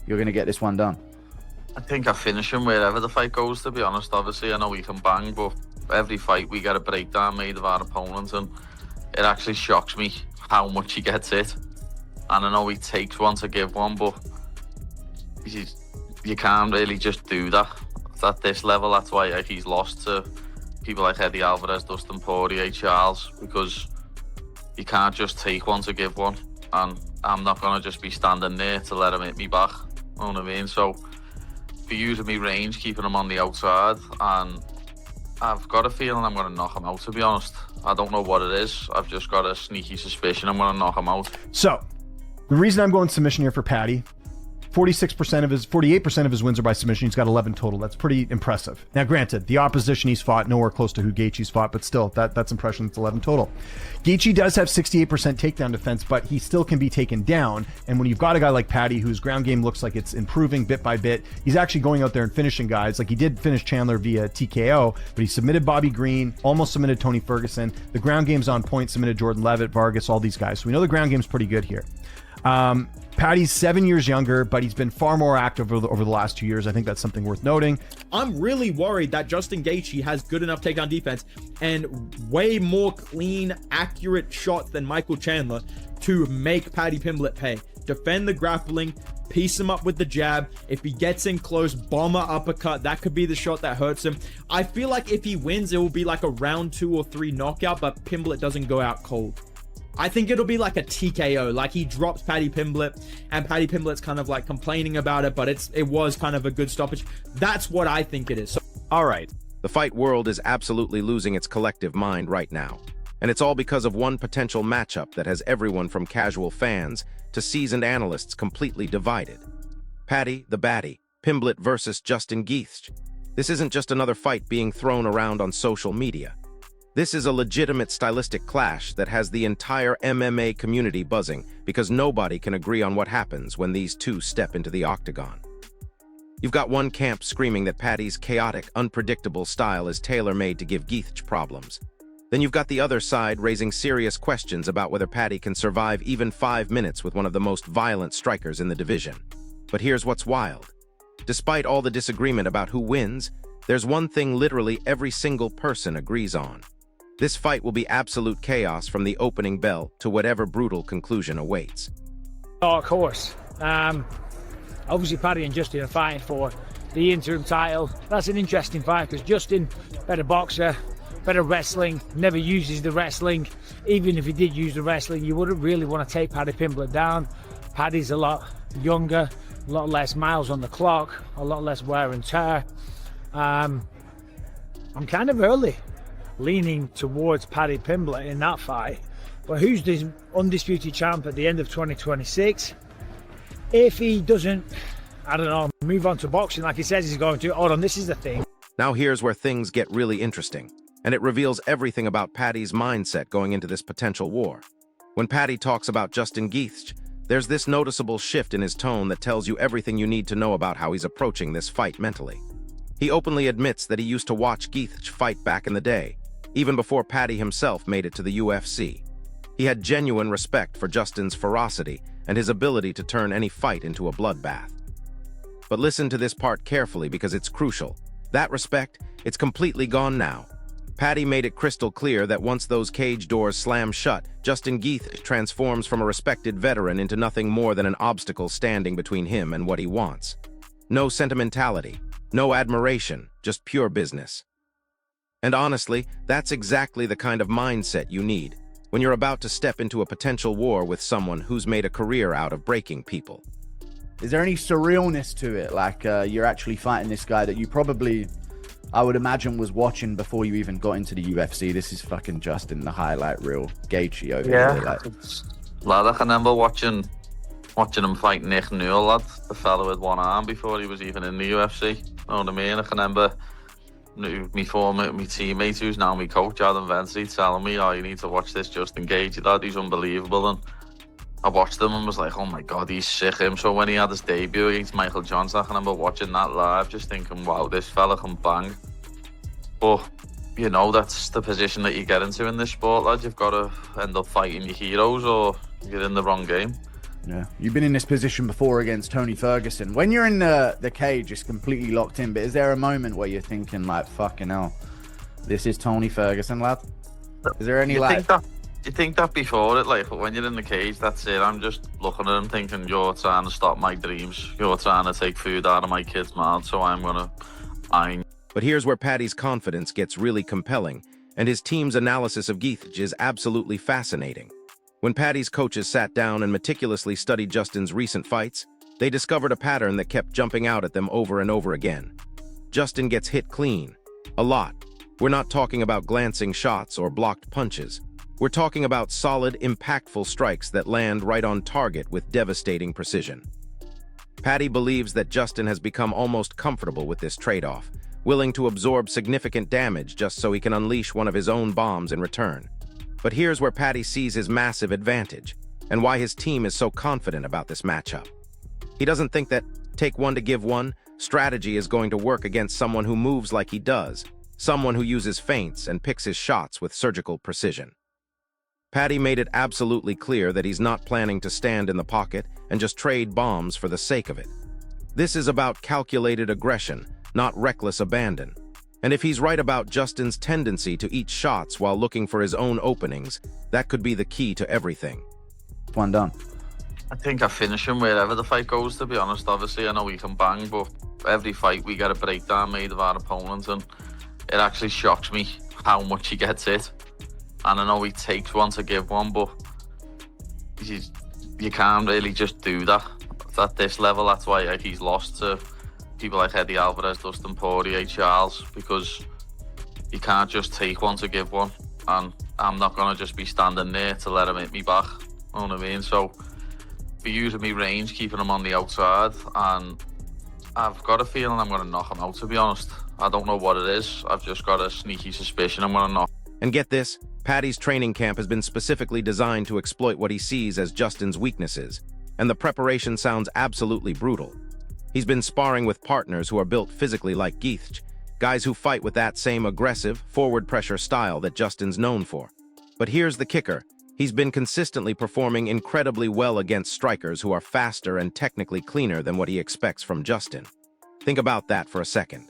you're going to get this one done? I think I finish him wherever the fight goes, to be honest. Obviously, I know he can bang, but every fight we get a breakdown made of our opponent, and it actually shocks me how much he gets hit. And I know he takes one to give one, but you can't really just do that at this level. That's why he's lost to people like Eddie Alvarez, Dustin Poirier, Charles, because you can't just take one to give one. And I'm not going to just be standing there to let him hit me back. You know what I mean? So, for using me range, keeping him on the outside, and I've got a feeling I'm going to knock him out, to be honest. I don't know what it is. I've just got a sneaky suspicion I'm going to knock him out. So, the reason I'm going submission here for Paddy, 48% of his wins are by submission. He's got 11 total. That's pretty impressive. Now, granted, the opposition he's fought, nowhere close to who Gaethje's fought, but still, that's impressive. It's 11 total. Gaethje does have 68% takedown defense, but he still can be taken down. And when you've got a guy like Paddy, whose ground game looks like it's improving bit by bit, he's actually going out there and finishing guys. Like, he did finish Chandler via TKO, but he submitted Bobby Green, almost submitted Tony Ferguson. The ground game's on point, submitted Jordan Levitt, Vargas, all these guys. So we know the ground game's pretty good here. Paddy's 7 years younger, but he's been far more active over the last 2 years. I think that's something worth noting. I'm really worried that Justin Gaethje has good enough takedown defense and way more clean, accurate shots than Michael Chandler to make Paddy Pimblett pay. Defend the grappling, piece him up with the jab. If he gets in close, bomber uppercut. That could be the shot that hurts him. I feel like if he wins, it will be like a round 2 or 3 knockout, but Pimblett doesn't go out cold. I think it'll be like a TKO, like he drops Paddy Pimblett and Paddy Pimblett's kind of like complaining about it, but it was kind of a good stoppage. That's what I think it is. All right, the fight world is absolutely losing its collective mind right now. And it's all because of one potential matchup that has everyone from casual fans to seasoned analysts completely divided. Paddy the Baddy, Pimblett versus Justin Gaethje. This isn't just another fight being thrown around on social media. This is a legitimate stylistic clash that has the entire MMA community buzzing because nobody can agree on what happens when these two step into the octagon. You've got one camp screaming that Paddy's chaotic, unpredictable style is tailor-made to give Gaethje problems. Then you've got the other side raising serious questions about whether Paddy can survive even 5 minutes with one of the most violent strikers in the division. But here's what's wild. Despite all the disagreement about who wins, there's one thing literally every single person agrees on. This fight will be absolute chaos from the opening bell to whatever brutal conclusion awaits. Dark horse. Obviously Paddy and Justin are fighting for the interim title. That's an interesting fight because Justin, better boxer, better wrestling, never uses the wrestling. Even if he did use the wrestling, you wouldn't really want to take Paddy Pimblett down. Paddy's a lot younger, a lot less miles on the clock, a lot less wear and tear. I'm kind of early leaning towards Paddy Pimblett in that fight, but who's the undisputed champ at the end of 2026? If he doesn't, I don't know, move on to boxing like he says he's going to. Hold on, this is the thing. Now here's where things get really interesting, and it reveals everything about Paddy's mindset going into this potential war. When Paddy talks about Justin Gaethje, there's this noticeable shift in his tone that tells you everything you need to know about how he's approaching this fight mentally. He openly admits that he used to watch Gaethje fight back in the day, even before Paddy himself made it to the UFC. He had genuine respect for Justin's ferocity and his ability to turn any fight into a bloodbath. But listen to this part carefully because it's crucial. That respect, it's completely gone now. Paddy made it crystal clear that once those cage doors slam shut, Justin Gaethje transforms from a respected veteran into nothing more than an obstacle standing between him and what he wants. No sentimentality, no admiration, just pure business. And honestly, that's exactly the kind of mindset you need when you're about to step into a potential war with someone who's made a career out of breaking people. Is there any surrealness to it? Like you're actually fighting this guy that you probably, I would imagine, was watching before you even got into the UFC. This is fucking Justin, the highlight reel Gaethje over here. Like. Lad, I can remember watching him fight Nick Newell, lad, the fella with one arm before he was even in the UFC. You know what I mean? I can remember my teammate, who's now my coach, Adam Vensey, telling me, oh, you need to watch this Justin Gaethje, lad, he's unbelievable. And I watched him and was like, oh my God, he's sick. So when he had his debut against Michael Johnson, I can remember watching that live, just thinking, wow, this fella can bang. But, you know, that's the position that you get into in this sport, lad. You've got to end up fighting your heroes or you're in the wrong game. Yeah, you've been in this position before against Tony Ferguson. When you're in the cage, it's completely locked in. But is there a moment where you're thinking like, "Fucking hell, this is Tony Ferguson, lad"? Is there any You think that before it, like when you're in the cage, that's it. I'm just looking at him thinking, "You're trying to stop my dreams. You're trying to take food out of my kid's mouth. So I'm gonna." But here's where Paddy's confidence gets really compelling, and his team's analysis of Gaethje is absolutely fascinating. When Paddy's coaches sat down and meticulously studied Justin's recent fights, they discovered a pattern that kept jumping out at them over and over again. Justin gets hit clean. A lot. We're not talking about glancing shots or blocked punches. We're talking about solid, impactful strikes that land right on target with devastating precision. Paddy believes that Justin has become almost comfortable with this trade-off, willing to absorb significant damage just so he can unleash one of his own bombs in return. But here's where Paddy sees his massive advantage, and why his team is so confident about this matchup. He doesn't think that take one to give one strategy is going to work against someone who moves like he does, someone who uses feints and picks his shots with surgical precision. Paddy made it absolutely clear that he's not planning to stand in the pocket and just trade bombs for the sake of it. This is about calculated aggression, not reckless abandon. And if he's right about Justin's tendency to eat shots while looking for his own openings, that could be the key to everything. one done? I think I finish him wherever the fight goes, to be honest. Obviously, I know he can bang, but every fight we get a breakdown made of our opponent, and it actually shocks me how much he gets hit. And I know he takes one to give one, but you can't really just do that at this level. That's why he's lost to people like Eddie Alvarez, Dustin Poirier, Charles, because you can't just take one to give one. And I'm not going to just be standing there to let him hit me back. You know what I mean? So be using me range, keeping him on the outside, and I've got a feeling I'm going to knock him out, to be honest. I don't know what it is. I've just got a sneaky suspicion I'm going to knock. And get this, Paddy's training camp has been specifically designed to exploit what he sees as Justin's weaknesses, and the preparation sounds absolutely brutal. He's been sparring with partners who are built physically like Gaethje, guys who fight with that same aggressive, forward pressure style that Justin's known for. But here's the kicker. He's been consistently performing incredibly well against strikers who are faster and technically cleaner than what he expects from Justin. Think about that for a second.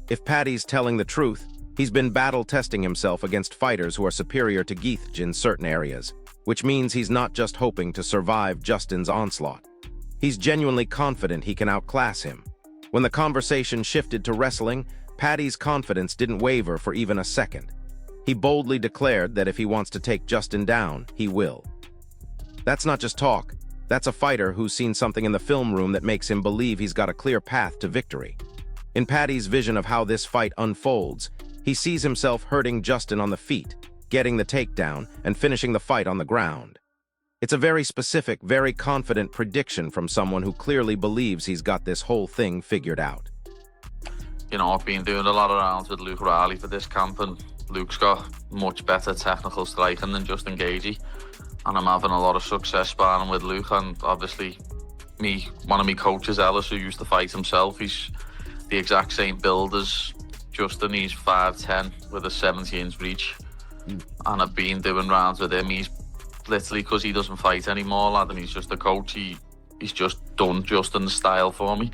If Paddy's telling the truth, he's been battle-testing himself against fighters who are superior to Gaethje in certain areas, which means he's not just hoping to survive Justin's onslaught. He's genuinely confident he can outclass him. When the conversation shifted to wrestling, Paddy's confidence didn't waver for even a second. He boldly declared that if he wants to take Justin down, he will. That's not just talk. That's a fighter who's seen something in the film room that makes him believe he's got a clear path to victory. In Paddy's vision of how this fight unfolds, he sees himself hurting Justin on the feet, getting the takedown, and finishing the fight on the ground. It's a very specific, very confident prediction from someone who clearly believes he's got this whole thing figured out. You know, I've been doing a lot of rounds with Luke Riley for this camp, and Luke's got much better technical striking than Justin Gaethje, and I'm having a lot of success sparring with Luke. And obviously, one of my coaches, Ellis, who used to fight himself, he's the exact same build as Justin. He's 5'10" with a 70-inch reach, and I've been doing rounds with him. He's literally, because he doesn't fight anymore, lad, and he's just a coach, he's just done Justin's style for me.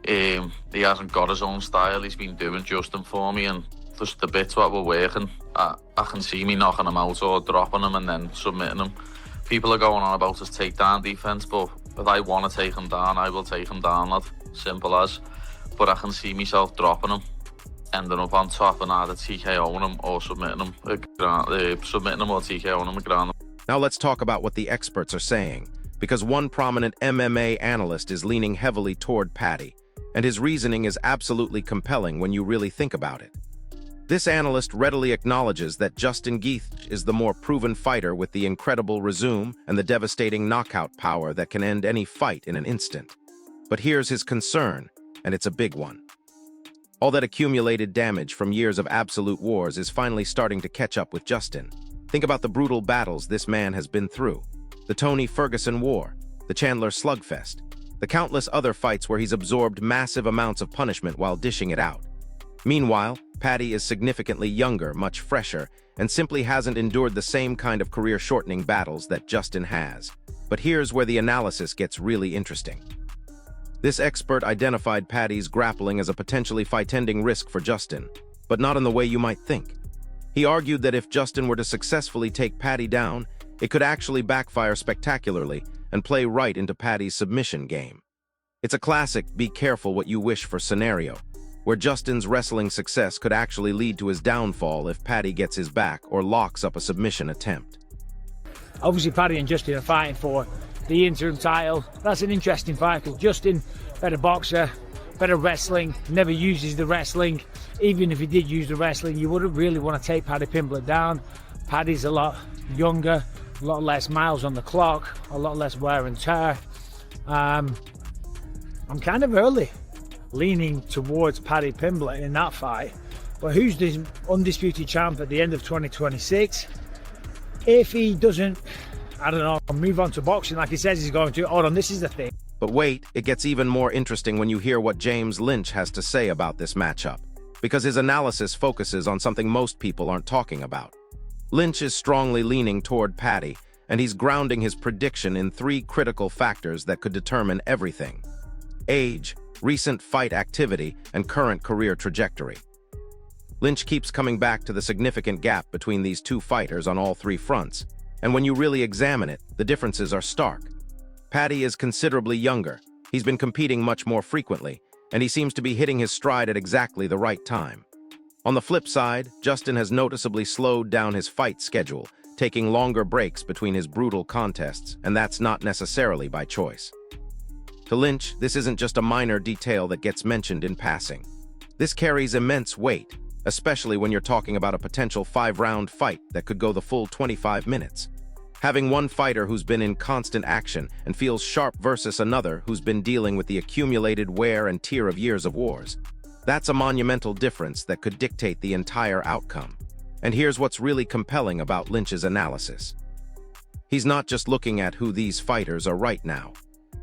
He hasn't got his own style. He's been doing Justin for me, and just the bits what we're working, I can see me knocking him out or dropping him and then submitting him. People are going on about his takedown defense, but if I want to take him down, I will take him down, lad. Simple as. But I can see myself dropping him, ending up on top, and either TKOing him or submitting him or TKOing him ground. Now let's talk about what the experts are saying, because one prominent MMA analyst is leaning heavily toward Paddy, and his reasoning is absolutely compelling when you really think about it. This analyst readily acknowledges that Justin Gaethje is the more proven fighter with the incredible resume and the devastating knockout power that can end any fight in an instant. But here's his concern, and it's a big one. All that accumulated damage from years of absolute wars is finally starting to catch up with Justin. Think about the brutal battles this man has been through. The Tony Ferguson War, the Chandler Slugfest, the countless other fights where he's absorbed massive amounts of punishment while dishing it out. Meanwhile, Paddy is significantly younger, much fresher, and simply hasn't endured the same kind of career-shortening battles that Justin has. But here's where the analysis gets really interesting. This expert identified Paddy's grappling as a potentially fight-ending risk for Justin, but not in the way you might think. He argued that if Justin were to successfully take Paddy down, it could actually backfire spectacularly and play right into Paddy's submission game. It's a classic be careful what you wish for scenario, where Justin's wrestling success could actually lead to his downfall if Paddy gets his back or locks up a submission attempt. Obviously, Paddy and Justin are fighting for the interim title. That's an interesting fight because Justin, better boxer, better wrestling, never uses the wrestling. Even if he did use the wrestling, you wouldn't really want to take Paddy Pimblett down. Paddy's a lot younger, a lot less miles on the clock, a lot less wear and tear. I'm kind of early leaning towards Paddy Pimblett in that fight. But who's the undisputed champ at the end of 2026? If he doesn't, I don't know, move on to boxing like he says he's going to. Hold on, this is the thing. But wait, it gets even more interesting when you hear what James Lynch has to say about this matchup, because his analysis focuses on something most people aren't talking about. Lynch is strongly leaning toward Paddy, and he's grounding his prediction in 3 critical factors that could determine everything: age, recent fight activity, and current career trajectory. Lynch keeps coming back to the significant gap between these 2 fighters on all 3 fronts, and when you really examine it, the differences are stark. Paddy is considerably younger, he's been competing much more frequently, and he seems to be hitting his stride at exactly the right time. On the flip side, Justin has noticeably slowed down his fight schedule, taking longer breaks between his brutal contests, and that's not necessarily by choice. To Lynch, this isn't just a minor detail that gets mentioned in passing. This carries immense weight, especially when you're talking about a potential 5-round fight that could go the full 25 minutes. Having one fighter who's been in constant action and feels sharp versus another who's been dealing with the accumulated wear and tear of years of wars, that's a monumental difference that could dictate the entire outcome. And here's what's really compelling about Lynch's analysis. He's not just looking at who these fighters are right now.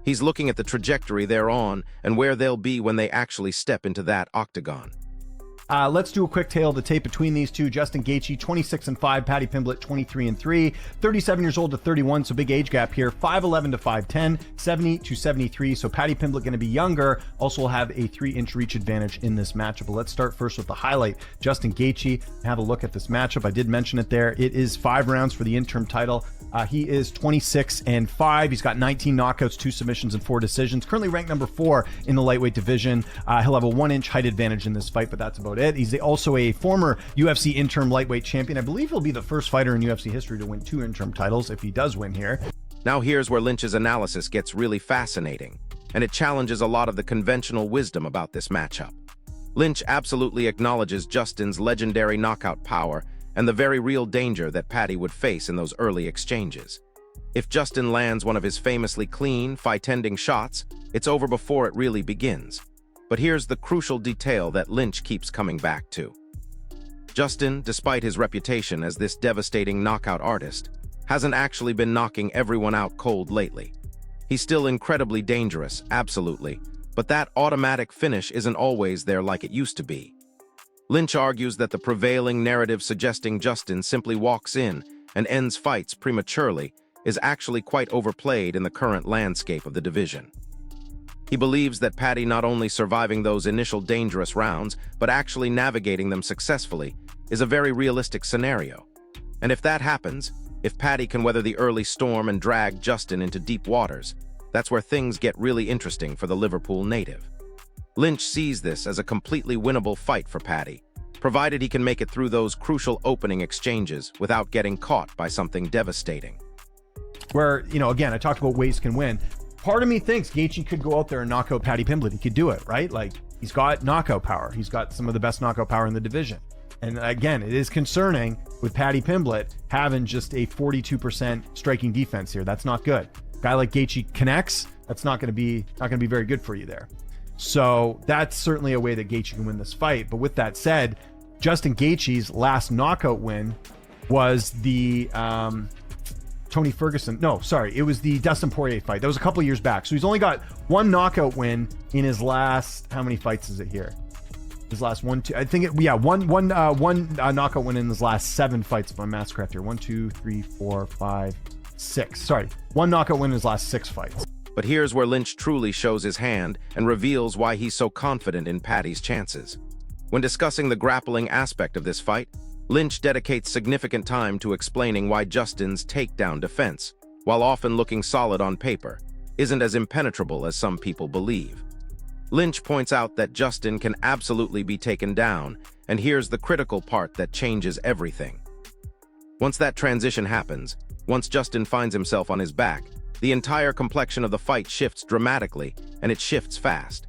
He's looking at the trajectory they're on and where they'll be when they actually step into that octagon. Let's do a quick tale of the tape between these two. Justin Gaethje, 26-5, Paddy Pimblett, 23-3, 37 years old to 31, so big age gap here. 5'11 to 5'10, 70 to 73, so Paddy Pimblett going to be younger, also will have a 3-inch reach advantage in this matchup. But let's start first with the highlight. Justin Gaethje, have a look at this matchup. I did mention it there. It is 5 rounds for the interim title. He is 26-5. He's got 19 knockouts, 2 submissions, and 4 decisions. Currently ranked number 4 in the lightweight division. He'll have a 1-inch height advantage in this fight, but that's about it. He's also a former UFC interim lightweight champion. I believe he'll be the first fighter in UFC history to win 2 interim titles if he does win here. Now here's where Lynch's analysis gets really fascinating, and it challenges a lot of the conventional wisdom about this matchup. Lynch absolutely acknowledges Justin's legendary knockout power and the very real danger that Paddy would face in those early exchanges. If Justin lands one of his famously clean, fight-ending shots, it's over before it really begins. But here's the crucial detail that Lynch keeps coming back to. Justin, despite his reputation as this devastating knockout artist, hasn't actually been knocking everyone out cold lately. He's still incredibly dangerous, absolutely, but that automatic finish isn't always there like it used to be. Lynch argues that the prevailing narrative suggesting Justin simply walks in and ends fights prematurely is actually quite overplayed in the current landscape of the division. He believes that Paddy not only surviving those initial dangerous rounds, but actually navigating them successfully, is a very realistic scenario. And if that happens, if Paddy can weather the early storm and drag Justin into deep waters, that's where things get really interesting for the Liverpool native. Lynch sees this as a completely winnable fight for Paddy, provided he can make it through those crucial opening exchanges without getting caught by something devastating. Where, again, I talked about ways can win. Part of me thinks Gaethje could go out there and knock out Paddy Pimblett. He could do it, right? Like, he's got knockout power. He's got some of the best knockout power in the division. And again, it is concerning with Paddy Pimblett having just a 42% striking defense here. That's not good. Guy like Gaethje connects. That's not going to be very good for you there. So that's certainly a way that Gaethje can win this fight. But with that said, Justin Gaethje's last knockout win was the Tony Ferguson. No, sorry. It was the Dustin Poirier fight. That was a couple years back. So he's only got 1 knockout win in his last, how many fights is it here? His last 1, 2, I think one knockout win in his last 7 fights, if my math's correct here. 1, 2, 3, 4, 5, One knockout win in his last 6 fights. But here's where Lynch truly shows his hand and reveals why he's so confident in Paddy's chances. When discussing the grappling aspect of this fight, Lynch dedicates significant time to explaining why Justin's takedown defense, while often looking solid on paper, isn't as impenetrable as some people believe. Lynch points out that Justin can absolutely be taken down, and here's the critical part that changes everything. Once that transition happens, once Justin finds himself on his back, the entire complexion of the fight shifts dramatically, and it shifts fast.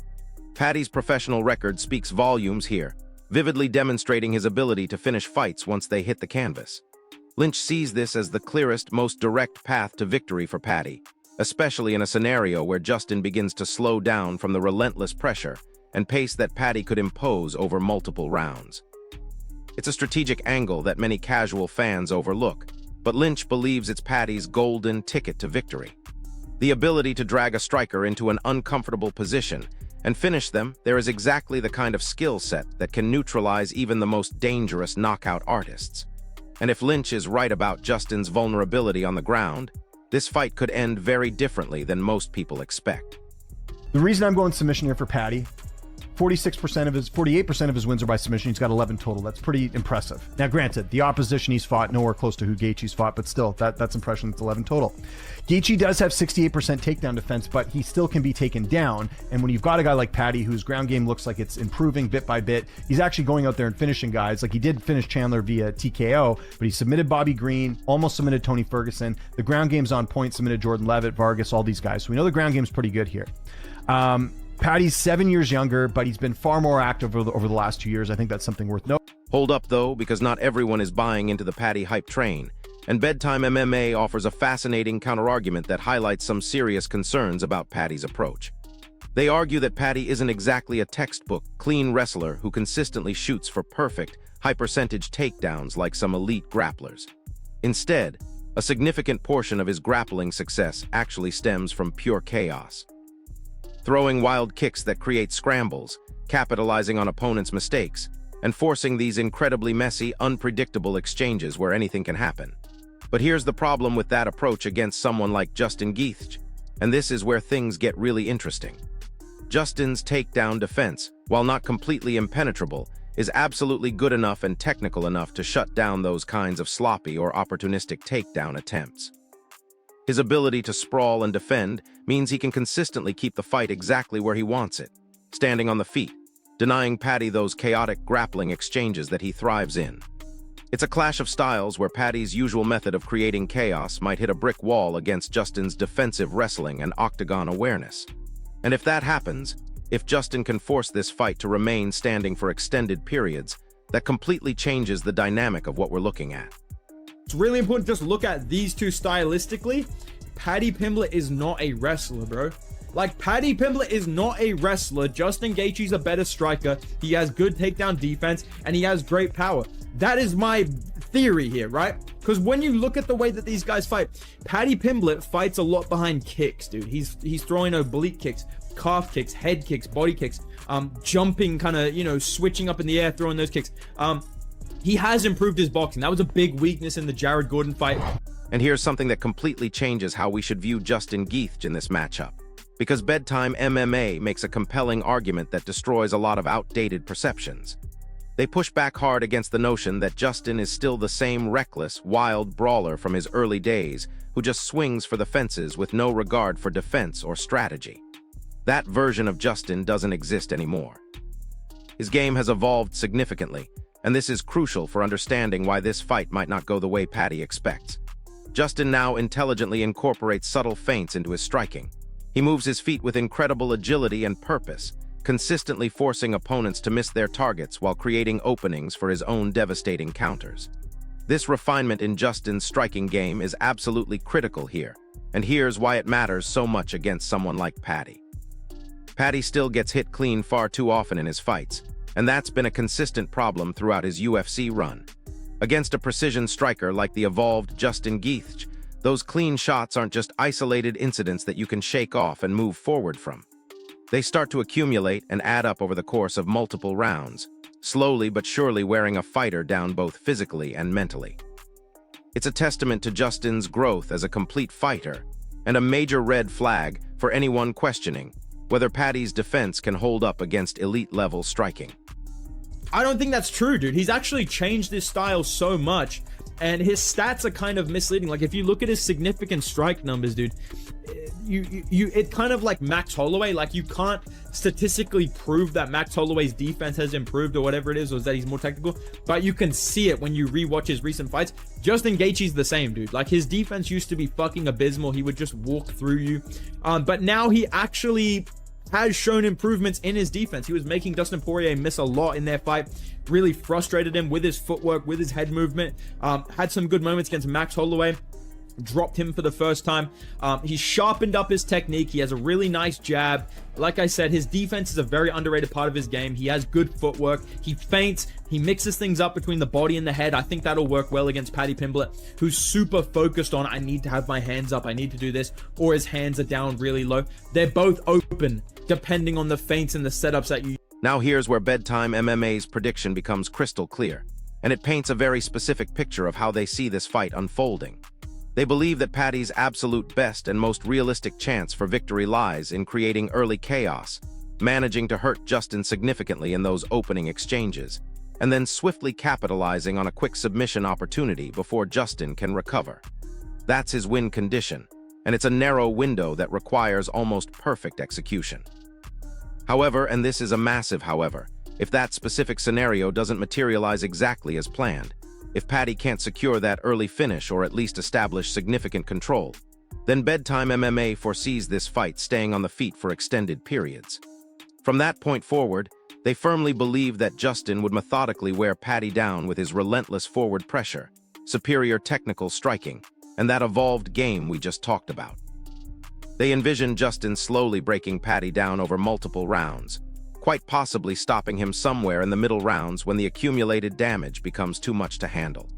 Paddy's professional record speaks volumes here, vividly demonstrating his ability to finish fights once they hit the canvas. Lynch sees this as the clearest, most direct path to victory for Paddy, especially in a scenario where Justin begins to slow down from the relentless pressure and pace that Paddy could impose over multiple rounds. It's a strategic angle that many casual fans overlook, but Lynch believes it's Paddy's golden ticket to victory. The ability to drag a striker into an uncomfortable position and finish them, there is exactly the kind of skill set that can neutralize even the most dangerous knockout artists. And if Lynch is right about Justin's vulnerability on the ground, this fight could end very differently than most people expect. The reason I'm going submission here for Paddy, 48% of his wins are by submission. He's got 11 total. That's pretty impressive. Now, granted, the opposition he's fought nowhere close to who Gaethje's fought, but still, that's impressive. It's 11 total. Gaethje does have 68% takedown defense, but he still can be taken down. And when you've got a guy like Paddy, whose ground game looks like it's improving bit by bit, he's actually going out there and finishing guys. Like he did finish Chandler via TKO, but he submitted Bobby Green, almost submitted Tony Ferguson. The ground game's on point, submitted Jordan Levitt, Vargas, all these guys. So we know the ground game's pretty good here. Paddy's 7 years younger, but he's been far more active over the last 2 years. I think that's something worth noting. Hold up, though, because not everyone is buying into the Paddy hype train, and Bedtime MMA offers a fascinating counterargument that highlights some serious concerns about Paddy's approach. They argue that Paddy isn't exactly a textbook, clean wrestler who consistently shoots for perfect, high-percentage takedowns like some elite grapplers. Instead, a significant portion of his grappling success actually stems from pure chaos. Throwing wild kicks that create scrambles, capitalizing on opponents' mistakes, and forcing these incredibly messy, unpredictable exchanges where anything can happen. But here's the problem with that approach against someone like Justin Gaethje, and this is where things get really interesting. Justin's takedown defense, while not completely impenetrable, is absolutely good enough and technical enough to shut down those kinds of sloppy or opportunistic takedown attempts. His ability to sprawl and defend means he can consistently keep the fight exactly where he wants it, standing on the feet, denying Paddy those chaotic grappling exchanges that he thrives in. It's a clash of styles where Paddy's usual method of creating chaos might hit a brick wall against Justin's defensive wrestling and octagon awareness. And if that happens, if Justin can force this fight to remain standing for extended periods, that completely changes the dynamic of what we're looking at. It's really important to just look at these two stylistically. Paddy Pimblett is not a wrestler, bro. Like, Paddy Pimblett is not a wrestler. Justin Gaethje's a better striker. He has good takedown defense, and he has great power. That is my theory here, right? Because when you look at the way that these guys fight, Paddy Pimblett fights a lot behind kicks, dude. He's throwing oblique kicks, calf kicks, head kicks, body kicks, jumping, kind of, switching up in the air, throwing those kicks. He has improved his boxing. That was a big weakness in the Jared Gordon fight. And here's something that completely changes how we should view Justin Gaethje in this matchup. Because Bedtime MMA makes a compelling argument that destroys a lot of outdated perceptions. They push back hard against the notion that Justin is still the same reckless, wild brawler from his early days who just swings for the fences with no regard for defense or strategy. That version of Justin doesn't exist anymore. His game has evolved significantly, and this is crucial for understanding why this fight might not go the way Paddy expects. Justin now intelligently incorporates subtle feints into his striking. He moves his feet with incredible agility and purpose, consistently forcing opponents to miss their targets while creating openings for his own devastating counters. This refinement in Justin's striking game is absolutely critical here, and here's why it matters so much against someone like Paddy. Paddy still gets hit clean far too often in his fights, and that's been a consistent problem throughout his UFC run. Against a precision striker like the evolved Justin Gaethje, those clean shots aren't just isolated incidents that you can shake off and move forward from. They start to accumulate and add up over the course of multiple rounds, slowly but surely wearing a fighter down both physically and mentally. It's a testament to Justin's growth as a complete fighter, and a major red flag for anyone questioning whether Paddy's defense can hold up against elite-level striking. I don't think that's true, dude. He's actually changed his style so much, and his stats are kind of misleading. Like, if you look at his significant strike numbers, dude, it kind of like Max Holloway. Like, you can't statistically prove that Max Holloway's defense has improved or whatever it is, or that he's more technical, but you can see it when you rewatch his recent fights. Justin Gaethje's the same, dude. Like, his defense used to be fucking abysmal. He would just walk through you, but now he actually has shown improvements in his defense. He was making Dustin Poirier miss a lot in their fight, really frustrated him with his footwork, with his head movement. Had some good moments against Max Holloway, dropped him for the first time. He's sharpened up his technique. He has a really nice jab. Like I said, his defense is a very underrated part of his game. He has good footwork. He feints. He mixes things up between the body and the head. I think that'll work well against Paddy Pimblett, who's super focused on, I need to have my hands up, I need to do this, or his hands are down really low. They're both open, depending on the feints and the setups that you... Now here's where Bedtime MMA's prediction becomes crystal clear, and it paints a very specific picture of how they see this fight unfolding. They believe that Paddy's absolute best and most realistic chance for victory lies in creating early chaos, managing to hurt Justin significantly in those opening exchanges, and then swiftly capitalizing on a quick submission opportunity before Justin can recover. That's his win condition, and it's a narrow window that requires almost perfect execution. However, and this is a massive however, if that specific scenario doesn't materialize exactly as planned, if Paddy can't secure that early finish or at least establish significant control, then Bedtime MMA foresees this fight staying on the feet for extended periods. From that point forward, they firmly believe that Justin would methodically wear Paddy down with his relentless forward pressure, superior technical striking, and that evolved game we just talked about. They envision Justin slowly breaking Paddy down over multiple rounds, quite possibly stopping him somewhere in the middle rounds when the accumulated damage becomes too much to handle.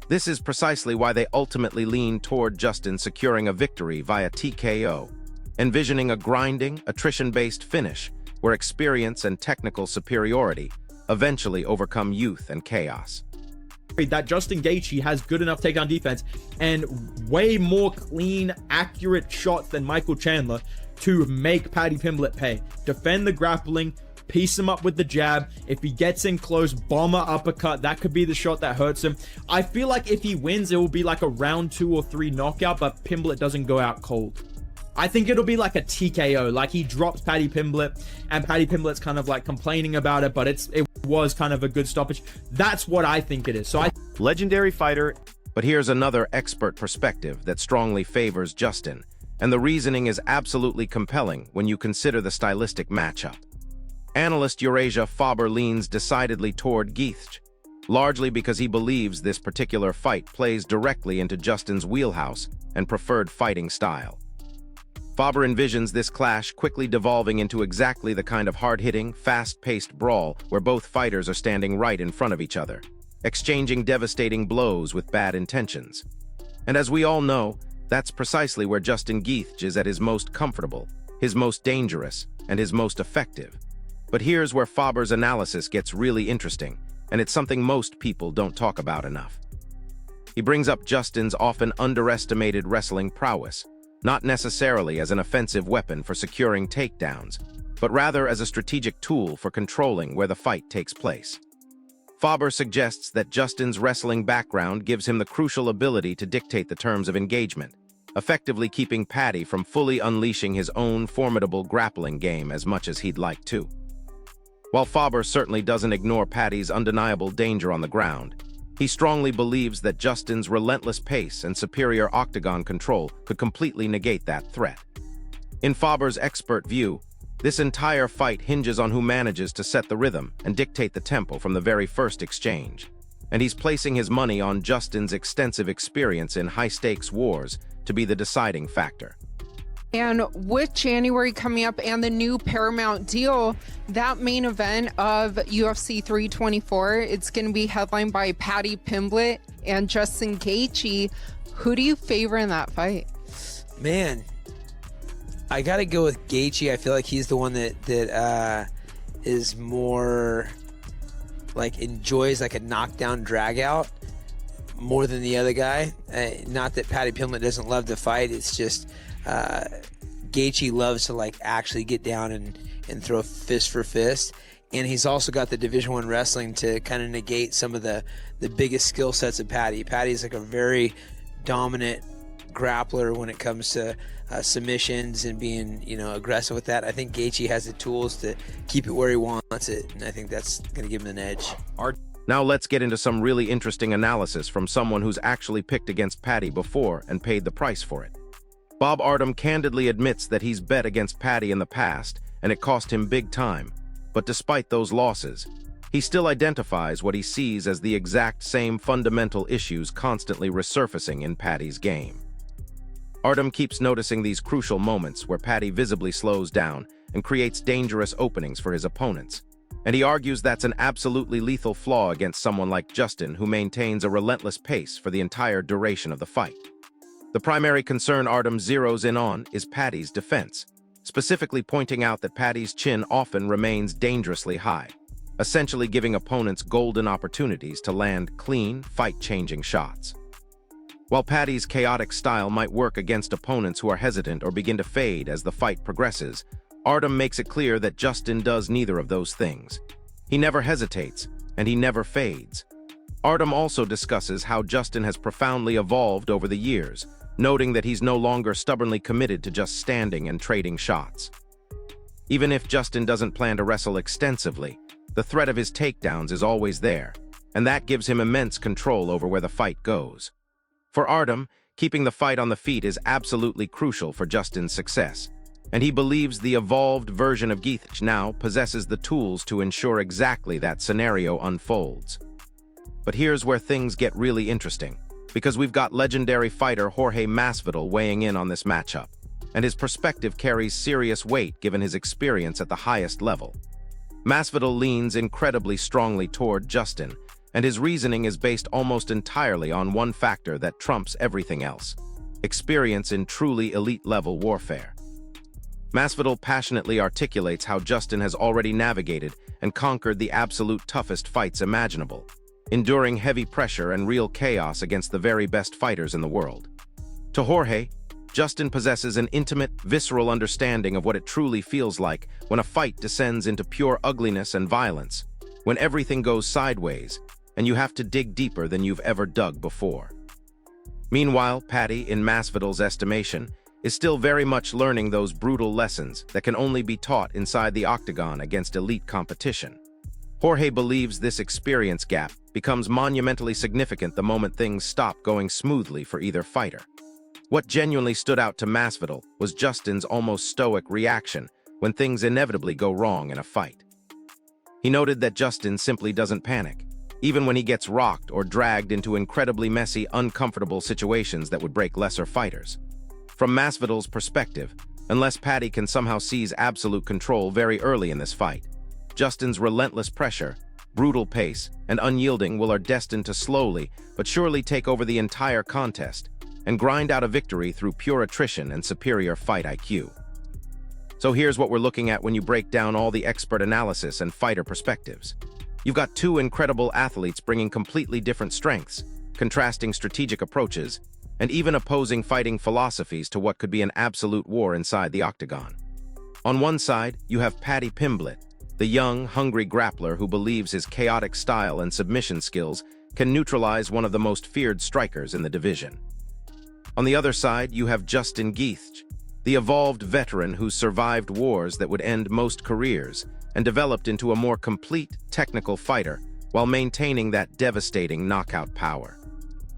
This is precisely why they ultimately lean toward Justin securing a victory via TKO, envisioning a grinding, attrition-based finish where experience and technical superiority eventually overcome youth and chaos. That Justin Gaethje has good enough takedown defense and way more clean, accurate shots than Michael Chandler to make Paddy Pimblett pay. Defend the grappling, piece him up with the jab. If he gets in close, bomber uppercut, that could be the shot that hurts him. I feel like if he wins, it will be like a round 2 or 3 knockout, but Pimblett doesn't go out cold. I think it'll be like a TKO, like he drops Paddy Pimblett and Paddy Pimblett's kind of like complaining about it, but it was kind of a good stoppage. That's what I think it is. So Legendary fighter. But here's another expert perspective that strongly favors Justin, and the reasoning is absolutely compelling when you consider the stylistic matchup. Analyst Eurasia Faber leans decidedly toward Gaethje, largely because he believes this particular fight plays directly into Justin's wheelhouse and preferred fighting style. Faber envisions this clash quickly devolving into exactly the kind of hard-hitting, fast-paced brawl where both fighters are standing right in front of each other, exchanging devastating blows with bad intentions. And as we all know, that's precisely where Justin Gaethje is at his most comfortable, his most dangerous, and his most effective. But here's where Faber's analysis gets really interesting, and it's something most people don't talk about enough. He brings up Justin's often underestimated wrestling prowess, not necessarily as an offensive weapon for securing takedowns, but rather as a strategic tool for controlling where the fight takes place. Faber suggests that Justin's wrestling background gives him the crucial ability to dictate the terms of engagement, effectively keeping Paddy from fully unleashing his own formidable grappling game as much as he'd like to. While Faber certainly doesn't ignore Paddy's undeniable danger on the ground, he strongly believes that Justin's relentless pace and superior octagon control could completely negate that threat. In Faber's expert view, this entire fight hinges on who manages to set the rhythm and dictate the tempo from the very first exchange, and he's placing his money on Justin's extensive experience in high-stakes wars to be the deciding factor. And with January coming up and the new Paramount deal, that main event of UFC 324, it's going to be headlined by Paddy Pimblett and Justin Gaethje. Who do you favor in that fight? Man, I got to go with Gaethje. I feel like he's the one that is more like enjoys like a knockdown drag out. more than the other guy. Not that Paddy Pimblett doesn't love to fight. It's just Gaethje loves to like actually get down and throw fist for fist. And he's also got the Division I wrestling to kind of negate some of the biggest skill sets of Paddy. Paddy's like a very dominant grappler when it comes to submissions and being, aggressive with that. I think Gaethje has the tools to keep it where he wants it, and I think that's going to give him an edge. Now let's get into some really interesting analysis from someone who's actually picked against Paddy before and paid the price for it. Bob Artem candidly admits that he's bet against Paddy in the past, and it cost him big time. But despite those losses, he still identifies what he sees as the exact same fundamental issues constantly resurfacing in Paddy's game. Artem keeps noticing these crucial moments where Paddy visibly slows down and creates dangerous openings for his opponents, and he argues that's an absolutely lethal flaw against someone like Justin, who maintains a relentless pace for the entire duration of the fight. The primary concern Artem zeroes in on is Paddy's defense, specifically pointing out that Paddy's chin often remains dangerously high, essentially giving opponents golden opportunities to land clean, fight-changing shots. While Paddy's chaotic style might work against opponents who are hesitant or begin to fade as the fight progresses, Artem makes it clear that Justin does neither of those things. He never hesitates, and he never fades. Artem also discusses how Justin has profoundly evolved over the years, noting that he's no longer stubbornly committed to just standing and trading shots. Even if Justin doesn't plan to wrestle extensively, the threat of his takedowns is always there, and that gives him immense control over where the fight goes. For Artem, keeping the fight on the feet is absolutely crucial for Justin's success, and he believes the evolved version of Gaethje now possesses the tools to ensure exactly that scenario unfolds. But here's where things get really interesting, because we've got legendary fighter Jorge Masvidal weighing in on this matchup, and his perspective carries serious weight given his experience at the highest level. Masvidal leans incredibly strongly toward Justin, and his reasoning is based almost entirely on one factor that trumps everything else: experience in truly elite-level warfare. Masvidal passionately articulates how Justin has already navigated and conquered the absolute toughest fights imaginable, enduring heavy pressure and real chaos against the very best fighters in the world. To Jorge, Justin possesses an intimate, visceral understanding of what it truly feels like when a fight descends into pure ugliness and violence, when everything goes sideways, and you have to dig deeper than you've ever dug before. Meanwhile, Paddy, in Masvidal's estimation, is still very much learning those brutal lessons that can only be taught inside the octagon against elite competition. Jorge believes this experience gap becomes monumentally significant the moment things stop going smoothly for either fighter. What genuinely stood out to Masvidal was Justin's almost stoic reaction when things inevitably go wrong in a fight. He noted that Justin simply doesn't panic, even when he gets rocked or dragged into incredibly messy, uncomfortable situations that would break lesser fighters. From Masvidal's perspective, unless Paddy can somehow seize absolute control very early in this fight, Justin's relentless pressure, brutal pace, and unyielding will are destined to slowly but surely take over the entire contest and grind out a victory through pure attrition and superior fight IQ. So here's what we're looking at when you break down all the expert analysis and fighter perspectives. You've got two incredible athletes bringing completely different strengths, contrasting strategic approaches, and even opposing fighting philosophies to what could be an absolute war inside the octagon. On one side, you have Paddy Pimblett, the young, hungry grappler who believes his chaotic style and submission skills can neutralize one of the most feared strikers in the division. On the other side, you have Justin Gaethje, the evolved veteran who survived wars that would end most careers and developed into a more complete, technical fighter while maintaining that devastating knockout power.